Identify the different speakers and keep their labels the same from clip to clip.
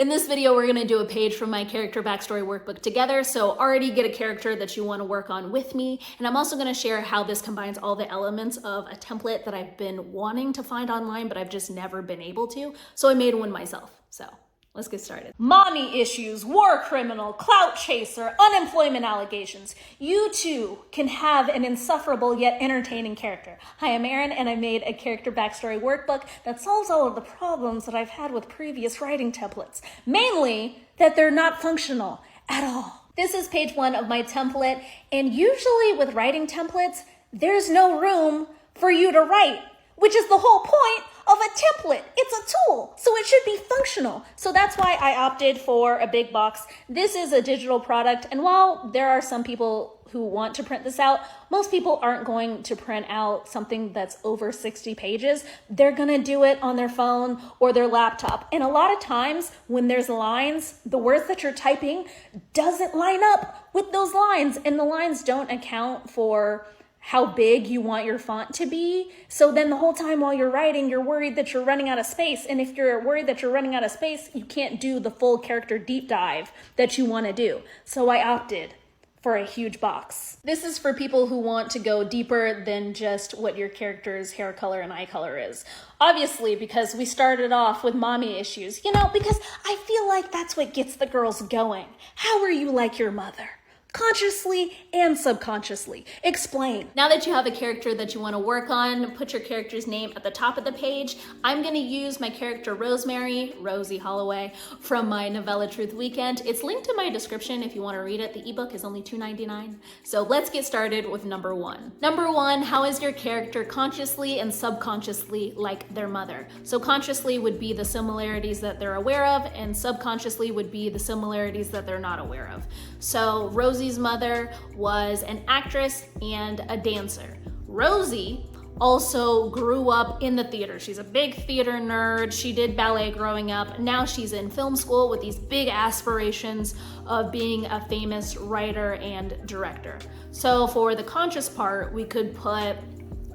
Speaker 1: In this video, we're gonna do a page from my Character Backstory Workbook together, so already get a character that you wanna work on with me, and I'm also gonna share how this combines all the elements of a template that I've been wanting to find online, but I've just never been able to, so I made one myself. So let's get started. Mommy issues, war criminal, clout chaser, unemployment allegations. You too can have an insufferable yet entertaining character. Hi, I'm Erin, and I made a Character Backstory Workbook that solves all of the problems that I've had with previous writing templates. Mainly that they're not functional at all. This is page 1 of my template, and usually with writing templates, there's no room for you to write, which is the whole point of a template. It's a tool, so it should be functional. So that's why I opted for a big box. This is a digital product, and while there are some people who want to print this out, most people aren't going to print out something that's over 60 pages. They're gonna do it on their phone or their laptop. And a lot of times when there's lines, the words that you're typing doesn't line up with those lines, and the lines don't account for how big you want your font to be. So then the whole time while you're writing, you're worried that you're running out of space. And if you're worried that you're running out of space, you can't do the full character deep dive that you want to do. So I opted for a huge box. This is for people who want to go deeper than just what your character's hair color and eye color is. Obviously, because we started off with mommy issues, because I feel like that's what gets the girls going. How are you like your mother? Consciously and subconsciously. Explain. Now that you have a character that you want to work on, put your character's name at the top of the page. I'm going to use my character Rosemary, Rosie Holloway, from my novella Truth Weekend. It's linked in my description if you want to read it. The ebook is only $2.99. So let's get started with number 1. Number 1, how is your character consciously and subconsciously like their mother? So consciously would be the similarities that they're aware of, and subconsciously would be the similarities that they're not aware of. So Rosie's mother was an actress and a dancer. Rosie also grew up in the theater. She's a big theater nerd. She did ballet growing up. Now she's in film school with these big aspirations of being a famous writer and director. So for the conscious part, we could put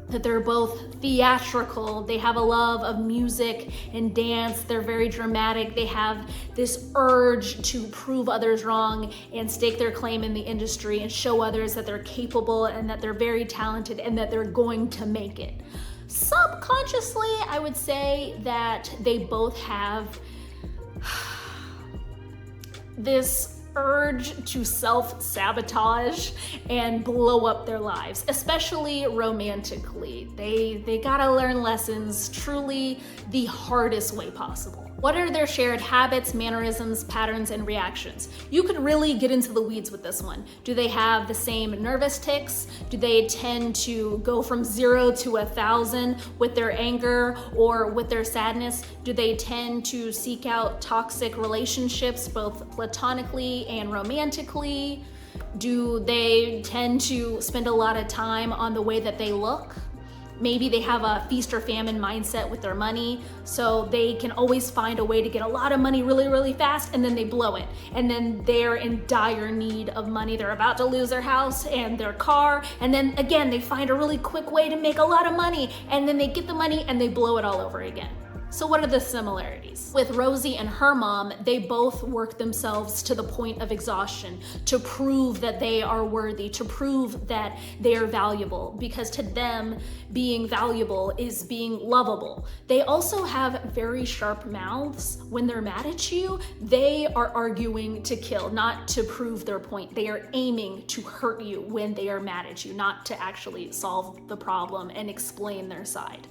Speaker 1: that they're both theatrical. They have a love of music and dance. They're very dramatic. They have this urge to prove others wrong and stake their claim in the industry and show others that they're capable and that they're very talented and that they're going to make it. Subconsciously, I would say that they both have this urge to self-sabotage and blow up their lives, especially romantically. They gotta learn lessons truly the hardest way possible. What are their shared habits, mannerisms, patterns, and reactions? You could really get into the weeds with this one. Do they have the same nervous tics? Do they tend to go from 0 to 1,000 with their anger or with their sadness? Do they tend to seek out toxic relationships, both platonically and romantically? Do they tend to spend a lot of time on the way that they look? Maybe they have a feast or famine mindset with their money, so they can always find a way to get a lot of money really, really fast, and then they blow it. And then they're in dire need of money. They're about to lose their house and their car, and then again, they find a really quick way to make a lot of money, and then they get the money and they blow it all over again. So what are the similarities? With Rosie and her mom, they both work themselves to the point of exhaustion to prove that they are worthy, to prove that they are valuable, because to them, being valuable is being lovable. They also have very sharp mouths. When they're mad at you, they are arguing to kill, not to prove their point. They are aiming to hurt you when they are mad at you, not to actually solve the problem and explain their side.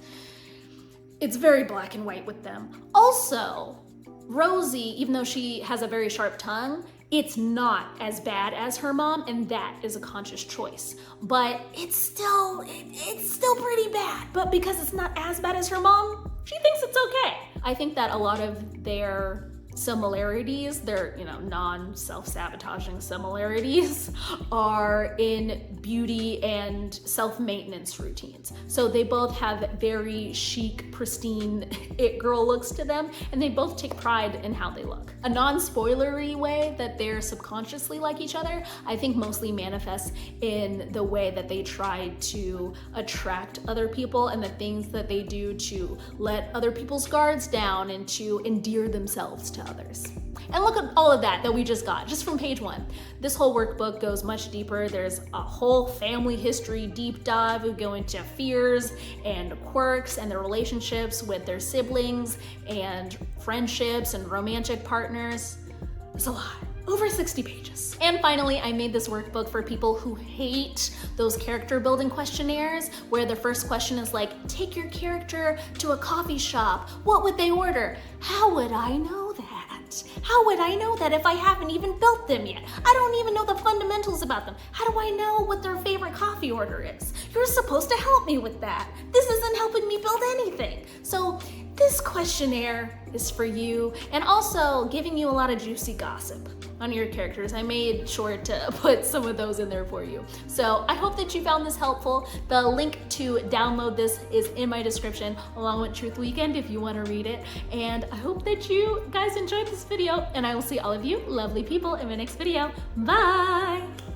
Speaker 1: It's very black and white with them. Also, Rosie, even though she has a very sharp tongue, it's not as bad as her mom, and that is a conscious choice. But it's still pretty bad. But because it's not as bad as her mom, she thinks it's okay. I think that a lot of their similarities, their non-self-sabotaging similarities, are in beauty and self-maintenance routines. So they both have very chic, pristine it girl looks to them, and they both take pride in how they look. A non-spoilery way that they're subconsciously like each other, I think mostly manifests in the way that they try to attract other people and the things that they do to let other people's guards down and to endear themselves to others. And look at all of that we just got, just from page 1. This whole workbook goes much deeper. There's a whole family history deep dive. We go into fears and quirks and their relationships with their siblings and friendships and romantic partners. It's a lot. Over 60 pages. And finally, I made this workbook for people who hate those character building questionnaires where the first question is like, take your character to a coffee shop. What would they order? How would I know that? How would I know that if I haven't even built them yet? I don't even know the fundamentals about them. How do I know what their favorite coffee order is? You're supposed to help me with that. This isn't helping me build anything. So this questionnaire is for you, and also giving you a lot of juicy gossip on your characters. I made sure to put some of those in there for you. So I hope that you found this helpful. The link to download this is in my description, along with Truth Weekend if you want to read it. And I hope that you guys enjoyed this video, and I will see all of you lovely people in my next video. Bye!